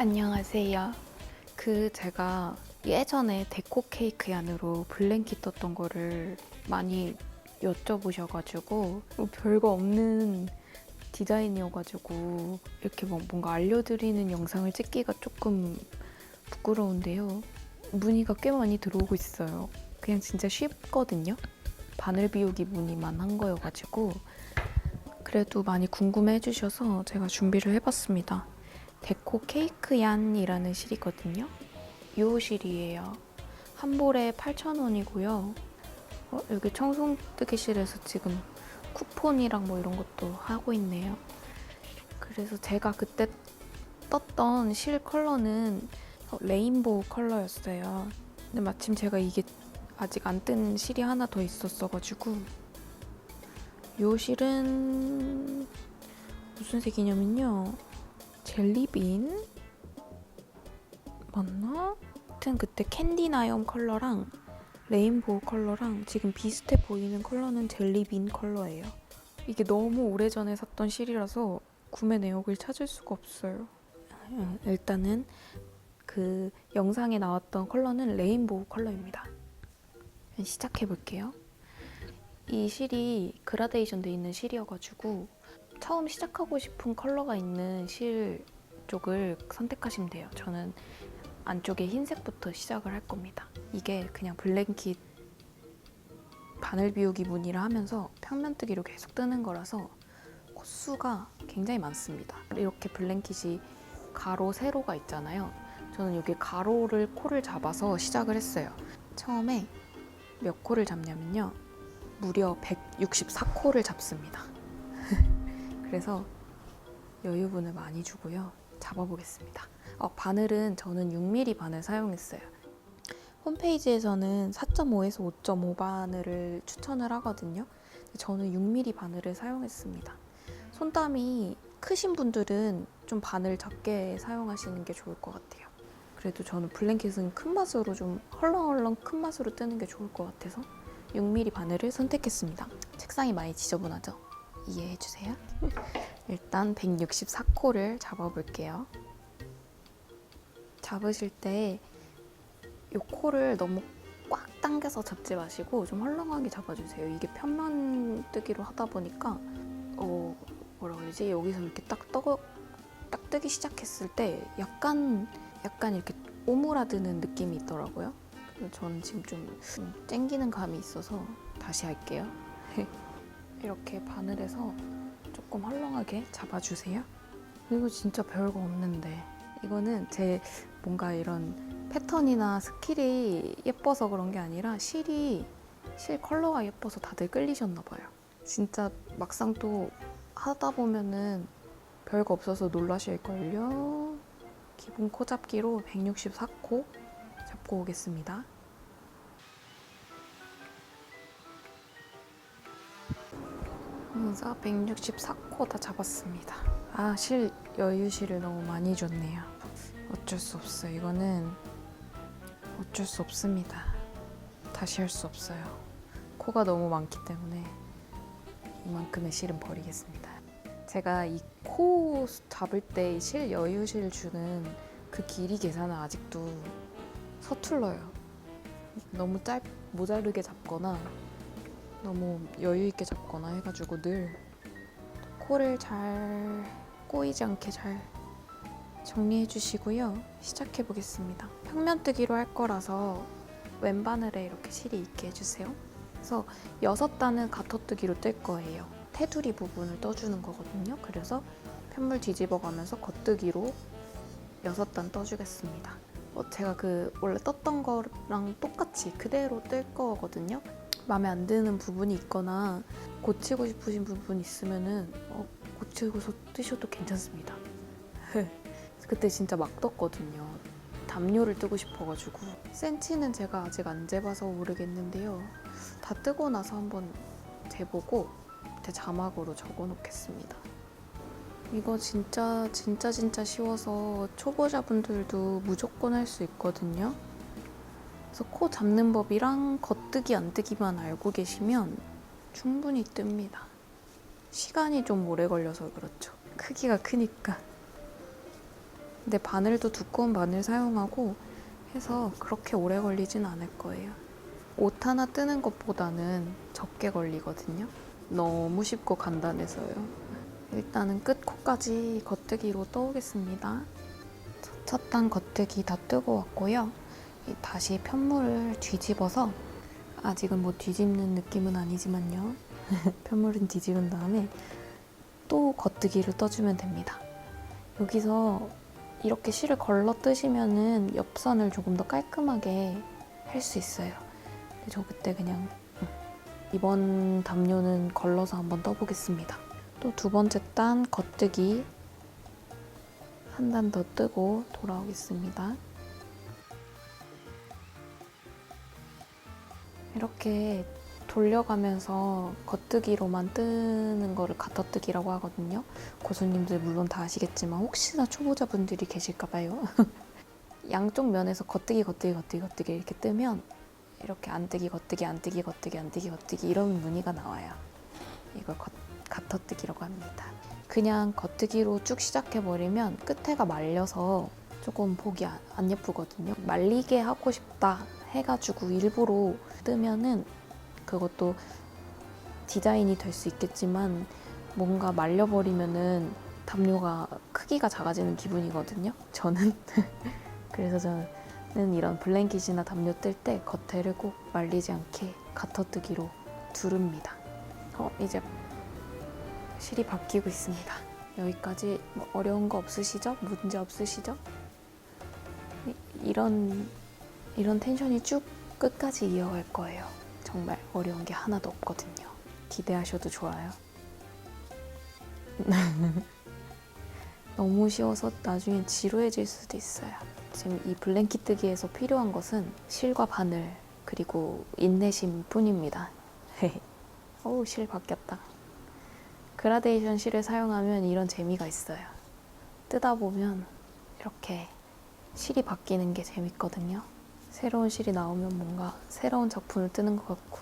안녕하세요. 제가 예전에 데코 케이크 얀으로 블랭킷 떴던 거를 많이 여쭤보셔가지고 별거 없는 디자인이어가지고 이렇게 뭔가 알려드리는 영상을 찍기가 조금 부끄러운데요. 문의가 꽤 많이 들어오고 있어요. 그냥 진짜 쉽거든요. 바늘 비우기 문의만 한 거여가지고 그래도 많이 궁금해 해주셔서 제가 준비를 해봤습니다. 데코 케이크 얀이라는 실이거든요. 요 실이에요. 한 볼에 8,000원이고요. 여기 청송뜨개실에서 지금 쿠폰이랑 뭐 이런 것도 하고 있네요. 그래서 제가 그때 떴던 실 컬러는 레인보우 컬러였어요. 근데 마침 제가 이게 아직 안 뜬 실이 하나 더 있었어가지고 요 실은 무슨 색이냐면요. 젤리빈? 맞나? 하여튼 그때 캔디나염 컬러랑 레인보우 컬러랑 지금 비슷해 보이는 컬러는 젤리빈 컬러예요. 이게 너무 오래전에 샀던 실이라서 구매 내역을 찾을 수가 없어요. 일단은 그 영상에 나왔던 컬러는 레인보우 컬러입니다. 시작해볼게요. 이 실이 그라데이션 돼 있는 실이어가지고 처음 시작하고 싶은 컬러가 있는 실 쪽을 선택하시면 돼요. 저는 안쪽에 흰색부터 시작을 할 겁니다. 이게 그냥 블랭킷 바늘 비우기 무늬를 하면서 평면뜨기로 계속 뜨는 거라서 코수가 굉장히 많습니다. 이렇게 블랭킷이 가로, 세로가 있잖아요. 저는 여기 가로를 코를 잡아서 시작을 했어요. 처음에 몇 코를 잡냐면요. 무려 164코를 잡습니다. 그래서 여유분을 많이 주고요. 잡아보겠습니다. 바늘은 저는 6mm 바늘 사용했어요. 홈페이지에서는 4.5에서 5.5 바늘을 추천을 하거든요. 저는 6mm 바늘을 사용했습니다. 손땀이 크신 분들은 좀 바늘 작게 사용하시는 게 좋을 것 같아요. 그래도 저는 블랭킷은 큰 맛으로 좀 헐렁헐렁 큰 맛으로 뜨는 게 좋을 것 같아서 6mm 바늘을 선택했습니다. 책상이 많이 지저분하죠? 이해해주세요. 일단 164코를 잡아볼게요. 잡으실 때 이 코를 너무 꽉 당겨서 잡지 마시고 좀 헐렁하게 잡아주세요. 이게 편면뜨기로 하다 보니까 뭐라 그러지? 여기서 이렇게 딱 뜨기 시작했을 때 약간 이렇게 오므라드는 느낌이 있더라고요. 저는 지금 좀 땡기는 감이 있어서 다시 할게요. 이렇게 바늘에서 조금 헐렁하게 잡아주세요. 이거 진짜 별거 없는데 이거는 제 뭔가 이런 패턴이나 스킬이 예뻐서 그런 게 아니라 실 컬러가 예뻐서 다들 끌리셨나 봐요. 진짜 막상 또 하다 보면은 별거 없어서 놀라실걸요. 기본 코 잡기로 164코 잡고 오겠습니다. 그래서 164코 다 잡았습니다. 실 여유실을 너무 많이 줬네요. 어쩔 수 없어요. 이거는 어쩔 수 없습니다. 다시 할 수 없어요. 코가 너무 많기 때문에 이만큼의 실은 버리겠습니다. 제가 이 코 잡을 때 실 여유실 주는 그 길이 계산은 아직도 서툴러요. 너무 모자르게 잡거나 너무 여유 있게 잡거나 해가지고 늘 코를 잘 꼬이지 않게 잘 정리해 주시고요. 시작해 보겠습니다. 평면뜨기로 할 거라서 왼바늘에 이렇게 실이 있게 해주세요. 그래서 6단은 가터뜨기로 뜰 거예요. 테두리 부분을 떠주는 거거든요. 그래서 편물 뒤집어 가면서 겉뜨기로 6단 떠주겠습니다. 제가 원래 떴던 거랑 똑같이 그대로 뜰 거거든요. 마음에 안 드는 부분이 있거나 고치고 싶으신 부분이 있으면은 고치고서 뜨셔도 괜찮습니다. 그때 진짜 막 떴거든요. 담요를 뜨고 싶어가지고. 센치는 제가 아직 안 재봐서 모르겠는데요. 다 뜨고 나서 한번 재보고 제 자막으로 적어놓겠습니다. 이거 진짜 쉬워서 초보자분들도 무조건 할 수 있거든요. 그래서 코 잡는 법이랑 겉뜨기 안 뜨기만 알고 계시면 충분히 뜹니다. 시간이 좀 오래 걸려서 그렇죠. 크기가 크니까. 근데 바늘도 두꺼운 바늘 사용하고 해서 그렇게 오래 걸리진 않을 거예요. 옷 하나 뜨는 것보다는 적게 걸리거든요. 너무 쉽고 간단해서요. 일단은 끝코까지 겉뜨기로 떠오겠습니다. 첫 단 겉뜨기 다 뜨고 왔고요. 다시 편물을 뒤집어서, 아직은 뭐 뒤집는 느낌은 아니지만요. 편물은 뒤집은 다음에 또 겉뜨기를 떠주면 됩니다. 여기서 이렇게 실을 걸러 뜨시면은 옆선을 조금 더 깔끔하게 할 수 있어요. 근데 저 그때 그냥 이번 담요는 걸러서 한번 떠보겠습니다. 또 두 번째 단 겉뜨기 한 단 더 뜨고 돌아오겠습니다. 이렇게 돌려가면서 겉뜨기로만 뜨는 거를 가터뜨기라고 하거든요. 고수님들 물론 다 아시겠지만 혹시나 초보자분들이 계실까봐요. 양쪽 면에서 겉뜨기 이렇게 뜨면 이렇게 안뜨기 겉뜨기 안뜨기 겉뜨기 안뜨기 겉뜨기 이런 무늬가 나와요. 이걸 가터뜨기라고 합니다. 그냥 겉뜨기로 쭉 시작해버리면 끝에가 말려서 조금 보기 안 예쁘거든요. 말리게 하고 싶다 해가지고 일부러 뜨면은 그것도 디자인이 될 수 있겠지만 뭔가 말려버리면은 담요가 크기가 작아지는 기분이거든요. 저는 그래서 저는 이런 블랭킷이나 담요 뜰 때 겉에를 꼭 말리지 않게 가터뜨기로 두릅니다. 이제 실이 바뀌고 있습니다. 여기까지 뭐 어려운 거 없으시죠? 문제 없으시죠? 이런 텐션이 쭉 끝까지 이어갈 거예요. 정말 어려운 게 하나도 없거든요. 기대하셔도 좋아요. 너무 쉬워서 나중에 지루해질 수도 있어요. 지금 이 블랭킷 뜨기에서 필요한 것은 실과 바늘 그리고 인내심 뿐입니다. 어우, 실 바뀌었다. 그라데이션 실을 사용하면 이런 재미가 있어요. 뜨다 보면 이렇게 실이 바뀌는 게 재밌거든요. 새로운 실이 나오면 뭔가 새로운 작품을 뜨는 것 같고,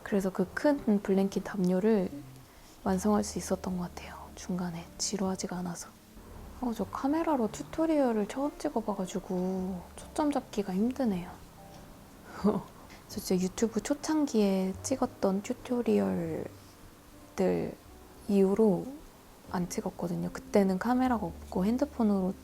그래서 그 큰 블랭킷 담요를 완성할 수 있었던 것 같아요. 중간에 지루하지가 않아서. 저 카메라로 튜토리얼을 처음 찍어봐가지고 초점 잡기가 힘드네요. 저 진짜 유튜브 초창기에 찍었던 튜토리얼들 이후로 안 찍었거든요. 그때는 카메라가 없고 핸드폰으로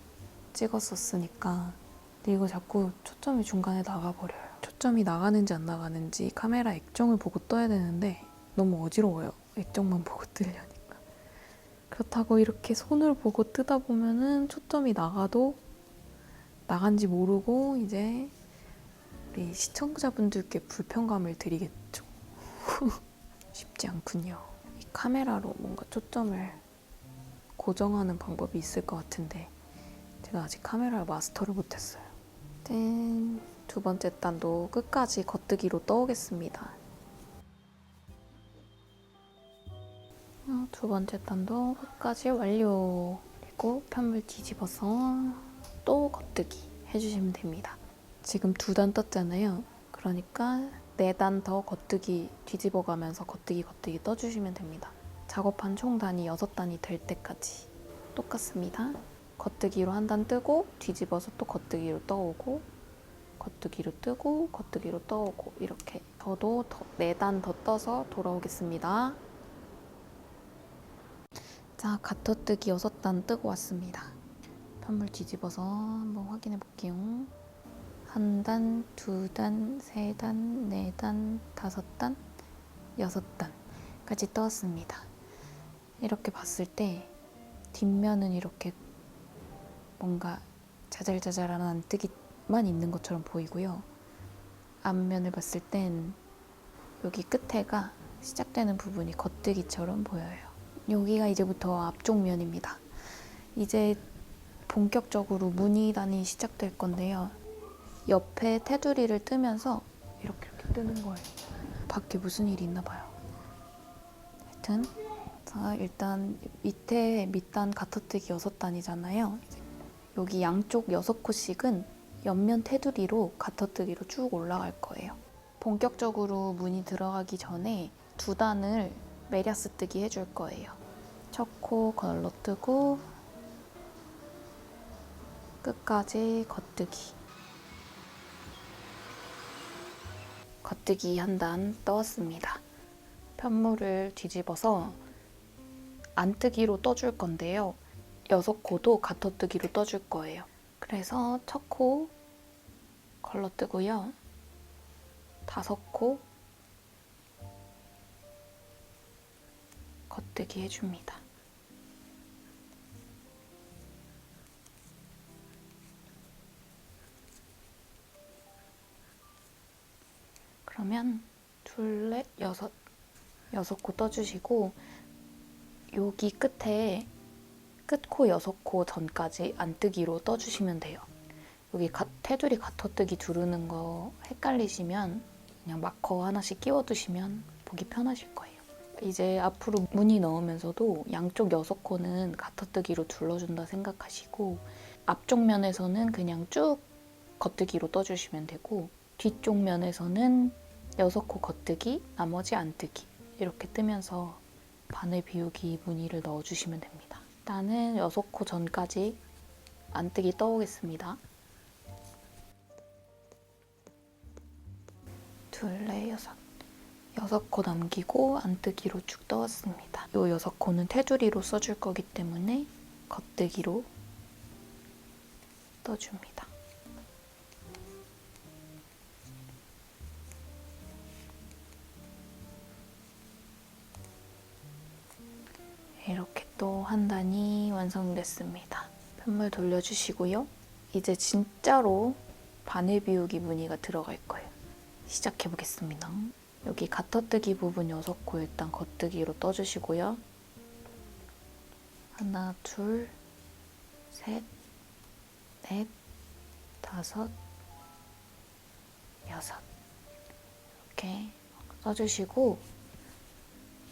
찍었었으니까. 근데 이거 자꾸 초점이 중간에 나가버려요. 초점이 나가는지 안 나가는지 카메라 액정을 보고 떠야 되는데 너무 어지러워요. 액정만 보고 뜨려니까. 그렇다고 이렇게 손을 보고 뜨다 보면은 초점이 나가도 나간지 모르고 이제 우리 시청자분들께 불편감을 드리겠죠. 쉽지 않군요. 이 카메라로 뭔가 초점을 고정하는 방법이 있을 것 같은데 제가 아직 카메라를 마스터를 못했어요. 짠! 두 번째 단도 끝까지 겉뜨기로 떠오겠습니다. 두 번째 단도 끝까지 완료. 그리고 편물 뒤집어서 또 겉뜨기 해주시면 됩니다. 지금 두 단 떴잖아요. 그러니까 4단 더 겉뜨기 뒤집어가면서 겉뜨기 떠주시면 됩니다. 작업한 총 단이 6단이 될 때까지 똑같습니다. 겉뜨기로 한 단 뜨고 뒤집어서 또 겉뜨기로 떠오고 겉뜨기로 뜨고 겉뜨기로 떠오고 이렇게 저도 4단 더 떠서 돌아오겠습니다. 자, 가터뜨기 6단 뜨고 왔습니다. 편물 뒤집어서 한번 확인해 볼게요. 1단, 2단, 3단, 4단, 5단, 6단까지 떠왔습니다. 이렇게 봤을 때 뒷면은 이렇게 뭔가 자잘자잘한 안뜨기만 있는 것처럼 보이고요. 앞면을 봤을 땐 여기 끝에가 시작되는 부분이 겉뜨기처럼 보여요. 여기가 이제부터 앞쪽 면입니다. 이제 본격적으로 무늬단이 시작될 건데요. 옆에 테두리를 뜨면서 이렇게 뜨는 거예요. 밖에 무슨 일이 있나 봐요. 하여튼 자, 일단 밑단 가터뜨기 6단이잖아요. 여기 양쪽 6코씩은 옆면 테두리로 가터뜨기로 쭉 올라갈 거예요. 본격적으로 무늬 들어가기 전에 2단을 메리아스 뜨기 해줄 거예요. 첫 코 걸러 뜨고 끝까지 겉뜨기. 겉뜨기 한 단 떠왔습니다. 편물을 뒤집어서 안뜨기로 떠줄 건데요. 6코도 가터뜨기로 떠줄 거예요. 그래서 첫 코 걸러뜨고요. 5코 겉뜨기 해줍니다. 그러면 둘, 넷, 여섯 6코 떠주시고 여기 끝에 끝코 6코 전까지 안뜨기로 떠주시면 돼요. 여기 테두리 가터뜨기 두르는 거 헷갈리시면 그냥 마커 하나씩 끼워두시면 보기 편하실 거예요. 이제 앞으로 무늬 넣으면서도 양쪽 6코는 가터뜨기로 둘러준다 생각하시고 앞쪽 면에서는 그냥 쭉 겉뜨기로 떠주시면 되고 뒤쪽 면에서는 6코 겉뜨기, 나머지 안뜨기 이렇게 뜨면서 바늘 비우기 무늬를 넣어주시면 됩니다. 일단은 6코 전까지 안뜨기 떠오겠습니다. 둘, 넷, 여섯. 6코 남기고 안뜨기로 쭉 떠왔습니다. 이 6코는 테두리로 써줄 거기 때문에 겉뜨기로 떠줍니다. 이렇게 또 한 단이 완성됐습니다. 편물 돌려주시고요. 이제 진짜로 바늘 비우기 무늬가 들어갈 거예요. 시작해보겠습니다. 여기 가터뜨기 부분 6코 일단 겉뜨기로 떠주시고요. 하나, 둘, 셋, 넷, 다섯, 여섯 이렇게 써주시고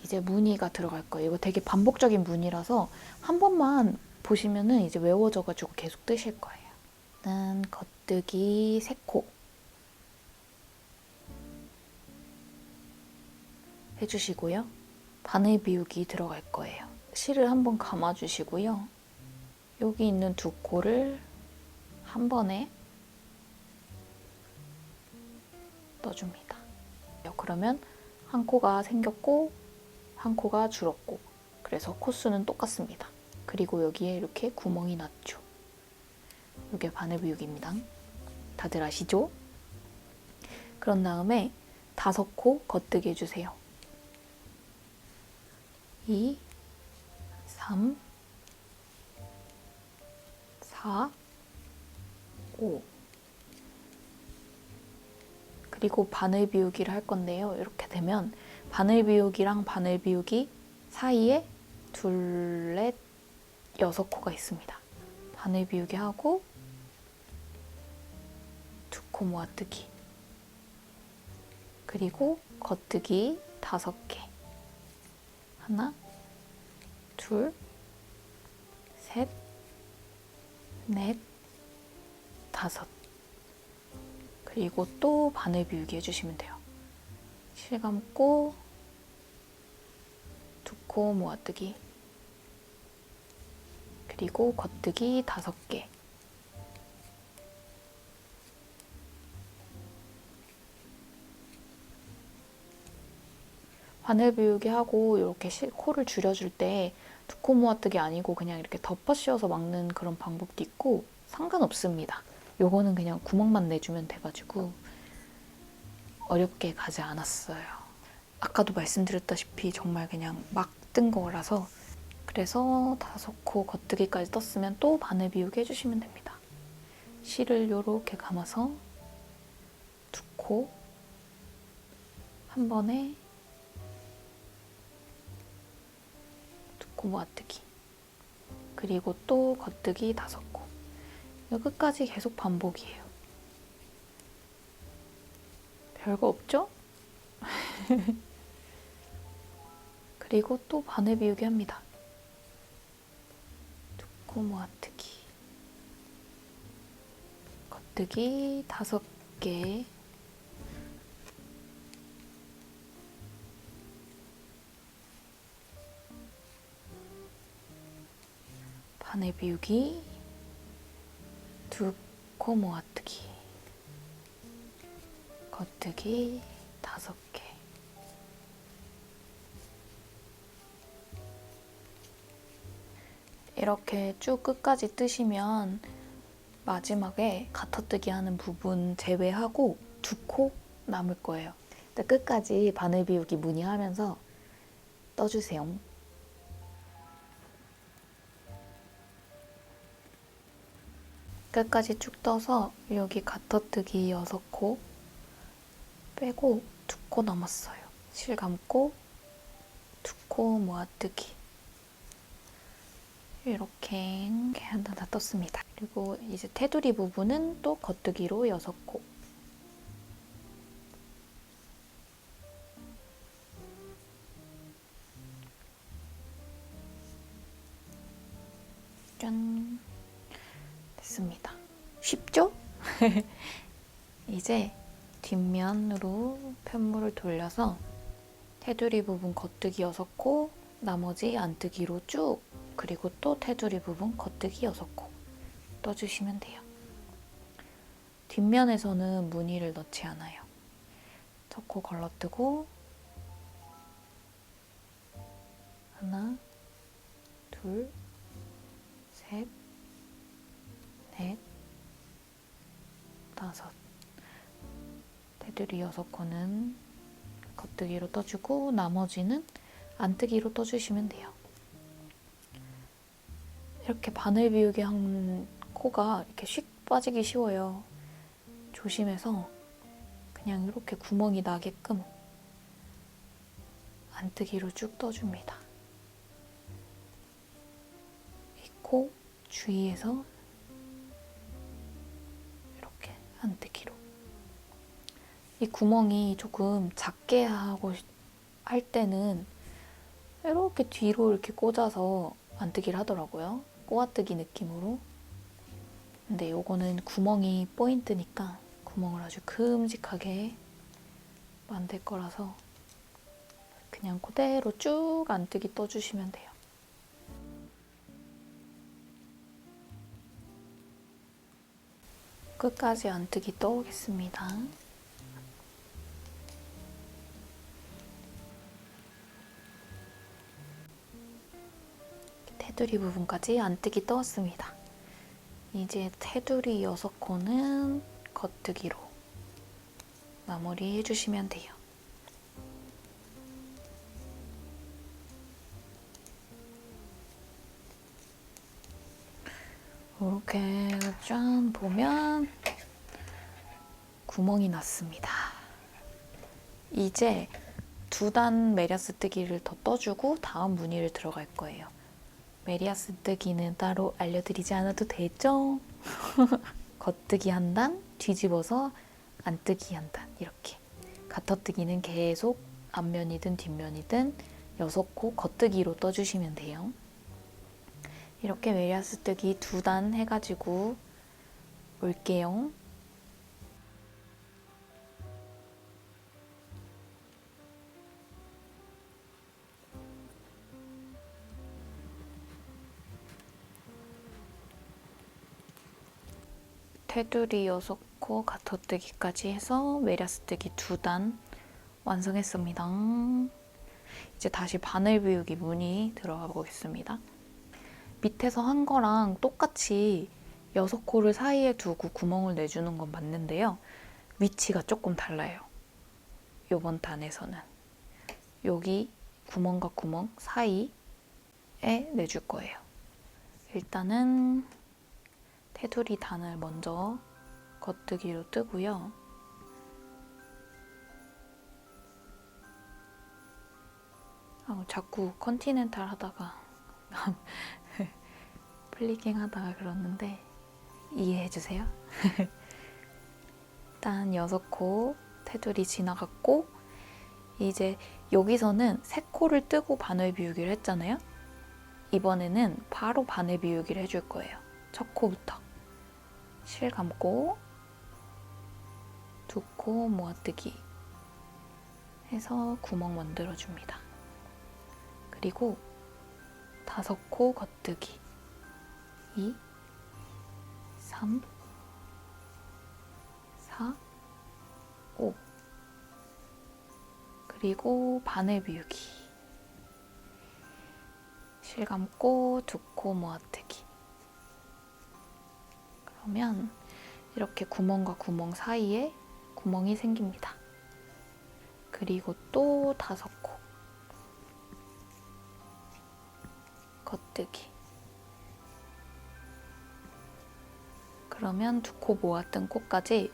이제 무늬가 들어갈 거예요. 이거 되게 반복적인 무늬라서 한 번만 보시면은 이제 외워져가지고 계속 뜨실 거예요. 일단 겉뜨기 3코 해주시고요. 바늘 비우기 들어갈 거예요. 실을 한번 감아주시고요. 여기 있는 2코를 한 번에 떠줍니다. 그러면 한 코가 생겼고 한 코가 줄었고 그래서 코수는 똑같습니다. 그리고 여기에 이렇게 구멍이 났죠. 이게 바늘 비우기입니다. 다들 아시죠? 그런 다음에 5코 겉뜨기 해주세요. 2, 3, 4, 5 그리고 바늘 비우기를 할 건데요. 이렇게 되면 바늘 비우기랑 바늘 비우기 사이에 둘, 넷, 6코가 있습니다. 바늘 비우기 하고 2코 모아뜨기 그리고 겉뜨기 5개 하나, 둘, 셋, 넷, 5 그리고 또 바늘 비우기 해주시면 돼요. 실 감고 2코 모아뜨기 그리고 겉뜨기 5개 바늘 비우기 하고 이렇게 코를 줄여줄 때 2코 모아뜨기 아니고 그냥 이렇게 덮어 씌워서 막는 그런 방법도 있고 상관없습니다. 요거는 그냥 구멍만 내주면 돼가지고 어렵게 가지 않았어요. 아까도 말씀드렸다시피 정말 그냥 막 뜬 거라서 그래서 5코 겉뜨기까지 떴으면 또 바늘 비우기 해주시면 됩니다. 실을 이렇게 감아서 2코 한 번에 2코 모아뜨기 그리고 또 겉뜨기 5코 끝까지 계속 반복이에요. 별거 없죠? 그리고 또 바늘 비우기 합니다. 2코 모아뜨기 겉뜨기 5개 바늘 비우기 두 코 모아뜨기, 겉뜨기 5개. 이렇게 쭉 끝까지 뜨시면 마지막에 가터뜨기 하는 부분 제외하고 2코 남을 거예요. 끝까지 바늘 비우기 무늬하면서 떠주세요. 끝까지 쭉 떠서 여기 가터뜨기 6코 빼고 2코 남았어요. 실 감고 2코 모아뜨기. 이렇게 하나 다 떴습니다. 그리고 이제 테두리 부분은 또 겉뜨기로 6코. 짠! 됐습니다. 쉽죠? 이제 뒷면으로 편물을 돌려서 테두리 부분 겉뜨기 6코, 나머지 안뜨기로 쭉, 그리고 또 테두리 부분 겉뜨기 6코 떠주시면 돼요. 뒷면에서는 무늬를 넣지 않아요. 첫 코 걸러뜨고 하나, 둘, 셋, 넷, 5. 테두리 6코는 겉뜨기로 떠주고 나머지는 안뜨기로 떠주시면 돼요. 이렇게 바늘 비우기 한 코가 이렇게 휙 빠지기 쉬워요. 조심해서 그냥 이렇게 구멍이 나게끔 안뜨기로 쭉 떠줍니다. 이 코 주위에서 이렇게 안뜨기로. 이 구멍이 조금 작게 하고 할 때는 이렇게 뒤로 이렇게 꽂아서 안뜨기를 하더라고요. 꼬아뜨기 느낌으로. 근데 요거는 구멍이 포인트니까 구멍을 아주 큼직하게 만들 거라서 그냥 그대로 쭉 안뜨기 떠주시면 돼요. 끝까지 안뜨기 떠오겠습니다. 테두리 부분까지 안뜨기 떠왔습니다. 이제 테두리 6코는 겉뜨기로 마무리 해주시면 돼요. 이렇게 짠 보면 구멍이 났습니다. 이제 2단 메리아스 뜨기를 더 떠주고 다음 무늬를 들어갈 거예요. 메리아스 뜨기는 따로 알려드리지 않아도 되죠? 겉뜨기 한 단, 뒤집어서 안뜨기 한 단, 이렇게. 가터뜨기는 계속 앞면이든 뒷면이든 6코 겉뜨기로 떠주시면 돼요. 이렇게 메리아스 뜨기 2단 해가지고 올게요. 테두리 6코 가터뜨기까지 해서 메리아스 뜨기 2단 완성했습니다. 이제 다시 바늘 비우기 무늬 들어가 보겠습니다. 밑에서 한 거랑 똑같이 6코를 사이에 두고 구멍을 내주는 건 맞는데요. 위치가 조금 달라요. 이번 단에서는. 여기 구멍과 구멍 사이에 내줄 거예요. 일단은 테두리 단을 먼저 겉뜨기로 뜨고요. 자꾸 컨티넨탈 하다가 플리깅 하다가 그러는데 이해해주세요. 일단 6코 테두리 지나갔고 이제 여기서는 3코를 뜨고 바늘 비우기를 했잖아요. 이번에는 바로 바늘 비우기를 해줄 거예요. 첫 코부터 실 감고 2코 모아뜨기 해서 구멍 만들어줍니다. 그리고 5코 겉뜨기 2, 3, 그리고 바늘 비우기. 실 감고 두 코 모아뜨기. 그러면 이렇게 구멍과 구멍 사이에 구멍이 생깁니다. 그리고 또 5코. 겉뜨기. 그러면 2코 모았던 코까지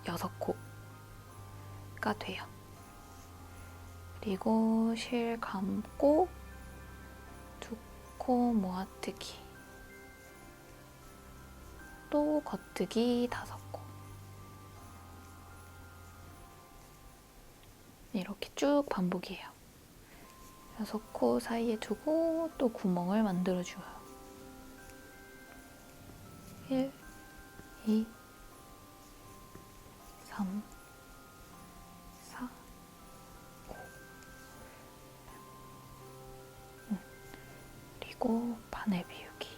6코가 돼요. 그리고 실 감고 2코 모아뜨기. 또 겉뜨기 5코. 이렇게 쭉 반복이에요. 6코 사이에 두고 또 구멍을 만들어줘요. 1, 2, 3, 4, 5. 그리고 바늘 비우기.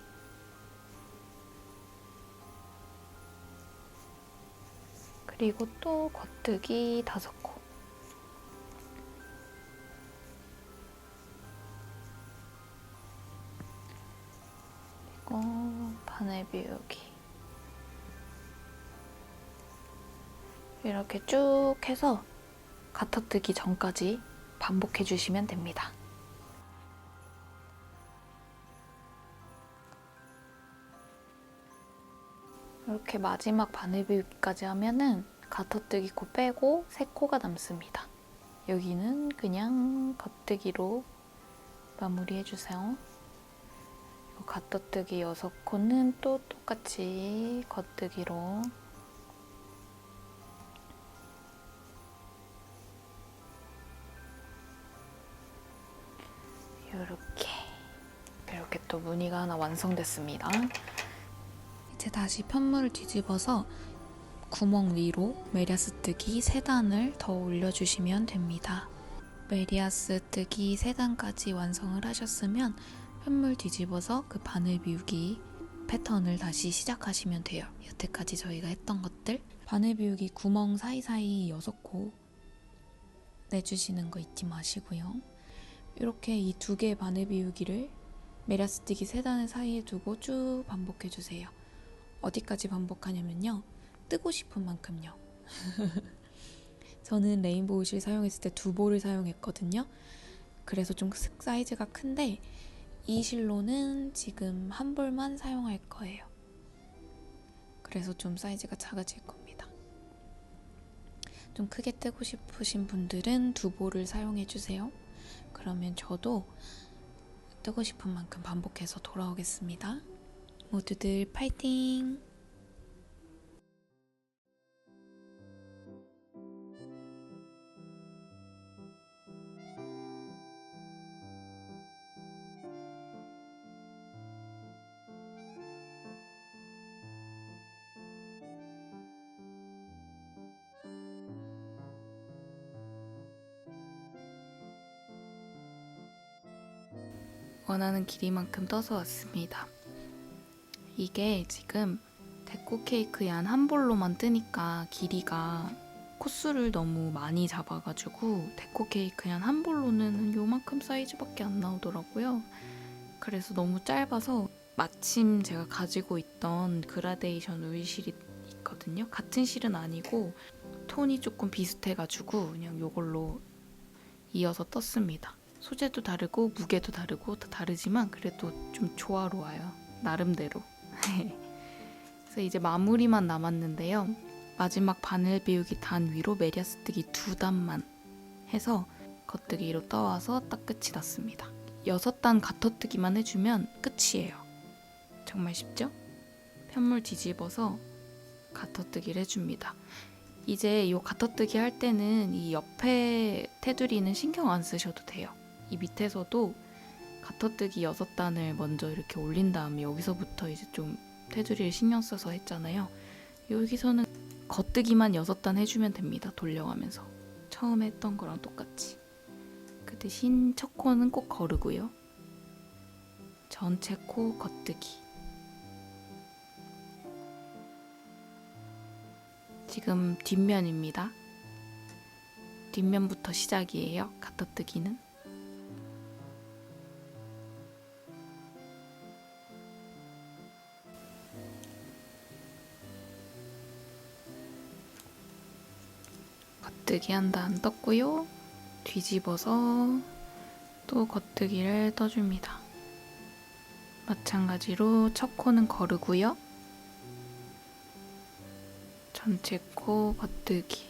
그리고 또 겉뜨기 5코. 그리고 바늘 비우기. 이렇게 쭉 해서 가터뜨기 전까지 반복해 주시면 됩니다. 이렇게 마지막 바늘 비우기까지 하면은 가터뜨기 코 빼고 3코가 남습니다. 여기는 그냥 겉뜨기로 마무리해주세요. 가터뜨기 6코는 또 똑같이 겉뜨기로. 이렇게 또 무늬가 하나 완성됐습니다. 이제 다시 편물을 뒤집어서 구멍 위로 메리아스 뜨기 3단을 더 올려주시면 됩니다. 메리아스 뜨기 3단까지 완성을 하셨으면 편물 뒤집어서 그 바늘 비우기 패턴을 다시 시작하시면 돼요. 여태까지 저희가 했던 것들. 바늘 비우기 구멍 사이사이 6코 내주시는 거 잊지 마시고요. 이렇게 이 2개의 바늘 비우기를 메리아스 뜨기 3단을 사이에 두고 쭉 반복해주세요. 어디까지 반복하냐면요. 뜨고 싶은 만큼요. 저는 레인보우 실 사용했을 때 2볼을 사용했거든요. 그래서 좀 사이즈가 큰데 이 실로는 지금 1볼만 사용할 거예요. 그래서 좀 사이즈가 작아질 겁니다. 좀 크게 뜨고 싶으신 분들은 2볼을 사용해주세요. 그러면 저도 뜨고 싶은 만큼 반복해서 돌아오겠습니다. 모두들 파이팅! 원하는 길이만큼 떠서 왔습니다. 이게 지금 데코 케이크에 한 볼로만 뜨니까 길이가 코수를 너무 많이 잡아가지고 데코 케이크에 한 볼로는 요만큼 사이즈밖에 안 나오더라고요. 그래서 너무 짧아서 마침 제가 가지고 있던 그라데이션 우유실이 있거든요. 같은 실은 아니고 톤이 조금 비슷해가지고 그냥 요걸로 이어서 떴습니다. 소재도 다르고 무게도 다르고 다 다르지만 그래도 좀 조화로워요. 나름대로. 그래서 이제 마무리만 남았는데요. 마지막 바늘 비우기 단 위로 메리아스 뜨기 2단만 해서 겉뜨기로 떠와서 딱 끝이 났습니다. 6단 가터뜨기만 해주면 끝이에요. 정말 쉽죠? 편물 뒤집어서 가터뜨기를 해줍니다. 이제 이 가터뜨기 할 때는 이 옆에 테두리는 신경 안 쓰셔도 돼요. 이 밑에서도 가터뜨기 6단을 먼저 이렇게 올린 다음에 여기서부터 이제 좀 테두리를 신경 써서 했잖아요. 여기서는 겉뜨기만 6단 해주면 됩니다. 돌려가면서. 처음에 했던 거랑 똑같이. 그 대신 첫 코는 꼭 거르고요. 전체 코 겉뜨기. 지금 뒷면입니다. 뒷면부터 시작이에요. 가터뜨기는. 겉뜨기 한 단 떴고요. 뒤집어서 또 겉뜨기를 떠줍니다. 마찬가지로 첫 코는 거르고요. 전체 코 겉뜨기.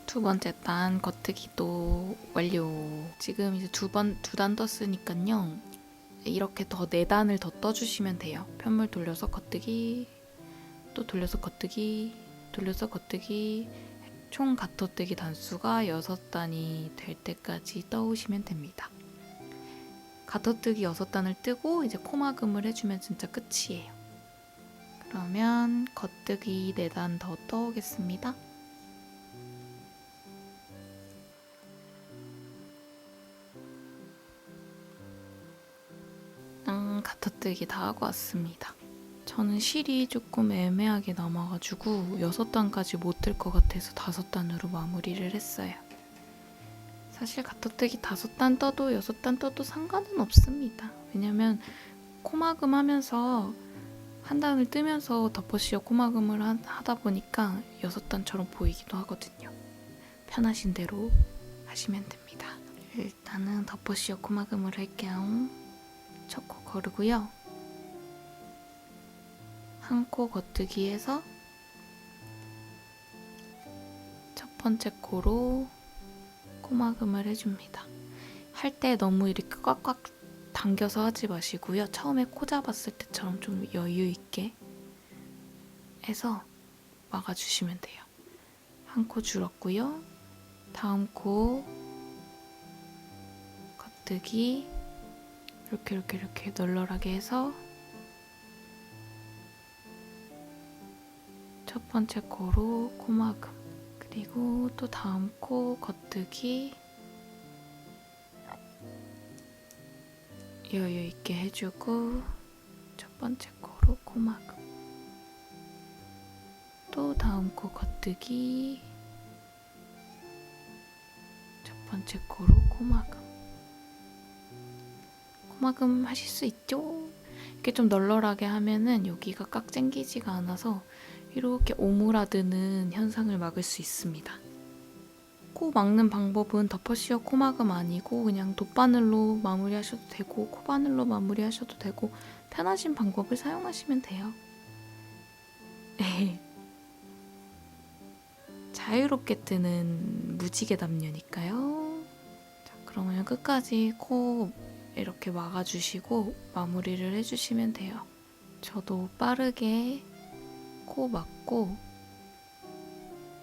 두 번째 단 겉뜨기도 완료. 지금 이제 두 단 떴으니까요. 이렇게 더 4단을 더 떠주시면 돼요. 편물 돌려서 겉뜨기, 또 돌려서 겉뜨기, 돌려서 겉뜨기. 총 가터뜨기 단수가 6단이 될 때까지 떠오시면 됩니다. 가터뜨기 6단을 뜨고 이제 코막음을 해주면 진짜 끝이에요. 그러면 겉뜨기 4단 더 떠오겠습니다. 가터뜨기 다 하고 왔습니다. 저는 실이 조금 애매하게 남아가지고 6단까지 못 뜰 것 같아서 5단으로 마무리를 했어요. 사실 가터뜨기 5단 떠도 6단 떠도 상관은 없습니다. 왜냐면 코막음 하면서 한 단을 뜨면서 덮어씌워 코막음을 하다 보니까 6단처럼 보이기도 하거든요. 편하신 대로 하시면 됩니다. 일단은 덮어씌워 코막음을 할게요. 첫 코 거르고요. 한 코 겉뜨기해서 첫 번째 코로 코막음을 해줍니다. 할 때 너무 이렇게 꽉꽉 당겨서 하지 마시고요. 처음에 코 잡았을 때처럼 좀 여유 있게 해서 막아주시면 돼요. 한 코 줄었고요. 다음 코 겉뜨기 이렇게 널널하게 해서 첫 번째 코로 코막음, 그리고 또 다음 코 겉뜨기 여유 있게 해주고 첫 번째 코로 코막음, 또 다음 코 겉뜨기 첫 번째 코로 코막음. 코막음 하실 수 있죠? 이렇게 좀 널널하게 하면은 여기가 깍 쟁기지가 않아서 이렇게 오므라드는 현상을 막을 수 있습니다. 코 막는 방법은 덮어씌워 코막음 아니고 그냥 돗바늘로 마무리하셔도 되고 코바늘로 마무리하셔도 되고 편하신 방법을 사용하시면 돼요. 자유롭게 뜨는 무지개 담요니까요. 자, 그러면 끝까지 코 이렇게 막아주시고 마무리를 해주시면 돼요. 저도 빠르게 코 막고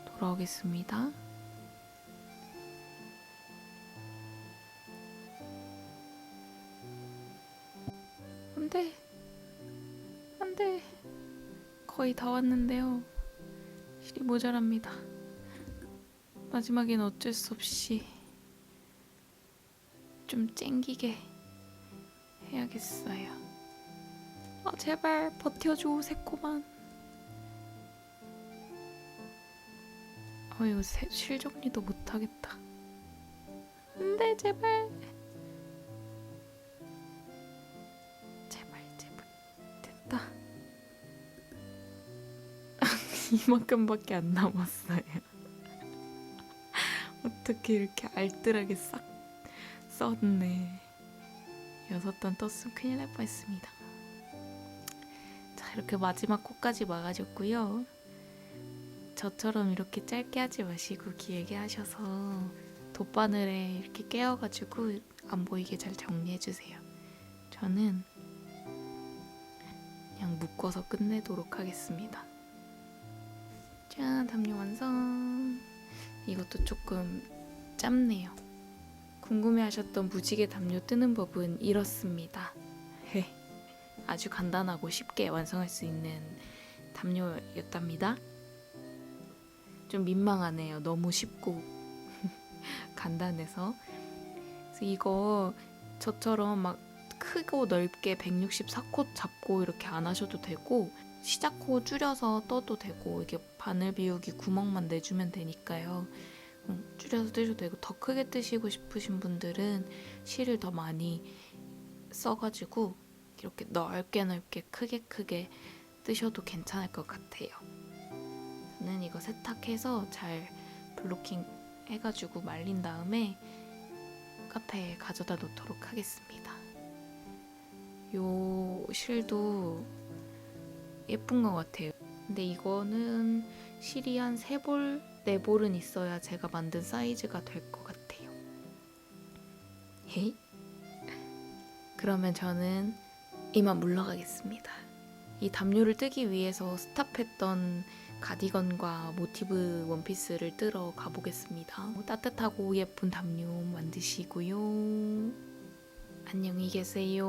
돌아오겠습니다. 안돼, 안돼. 거의 다 왔는데요. 실이 모자랍니다. 마지막엔 어쩔 수 없이 좀 쨍기게 해야겠어요. 아, 제발 버텨줘, 새 코만. 이거 실 정리도 못하겠다. 안돼, 제발. 제발. 됐다. 이만큼밖에 안 남았어요. 어떻게 이렇게 알뜰하게 싹 썼네. 6단 떴으면 큰일 날 뻔했습니다. 자, 이렇게 마지막 코까지 막아줬고요. 저처럼 이렇게 짧게 하지 마시고 길게 하셔서 돗바늘에 이렇게 깨워가지고 안 보이게 잘 정리해주세요. 저는 그냥 묶어서 끝내도록 하겠습니다. 짠, 담요 완성. 이것도 조금 짧네요. 궁금해하셨던 무지개 담요 뜨는 법은 이렇습니다. 아주 간단하고 쉽게 완성할 수 있는 담요였답니다. 좀 민망하네요. 너무 쉽고 간단해서. 그래서 이거 저처럼 막 크고 넓게 164코 잡고 이렇게 안 하셔도 되고 시작코 줄여서 떠도 되고 이게 바늘 비우기 구멍만 내주면 되니까요. 줄여서 뜨셔도 되고 더 크게 뜨시고 싶으신 분들은 실을 더 많이 써가지고 이렇게 넓게 크게 뜨셔도 괜찮을 것 같아요. 저는 이거 세탁해서 잘 블로킹 해가지고 말린 다음에 카페에 가져다 놓도록 하겠습니다. 요 실도 예쁜 것 같아요. 근데 이거는 실이 한 3볼, 4볼은 있어야 제가 만든 사이즈가 될 것 같아요. 헤이? 그러면 저는 이만 물러가겠습니다. 이 담요를 뜨기 위해서 스탑했던 가디건과 모티브 원피스를 뜨러 가보겠습니다. 따뜻하고 예쁜 담요 만드시고요. 안녕히 계세요.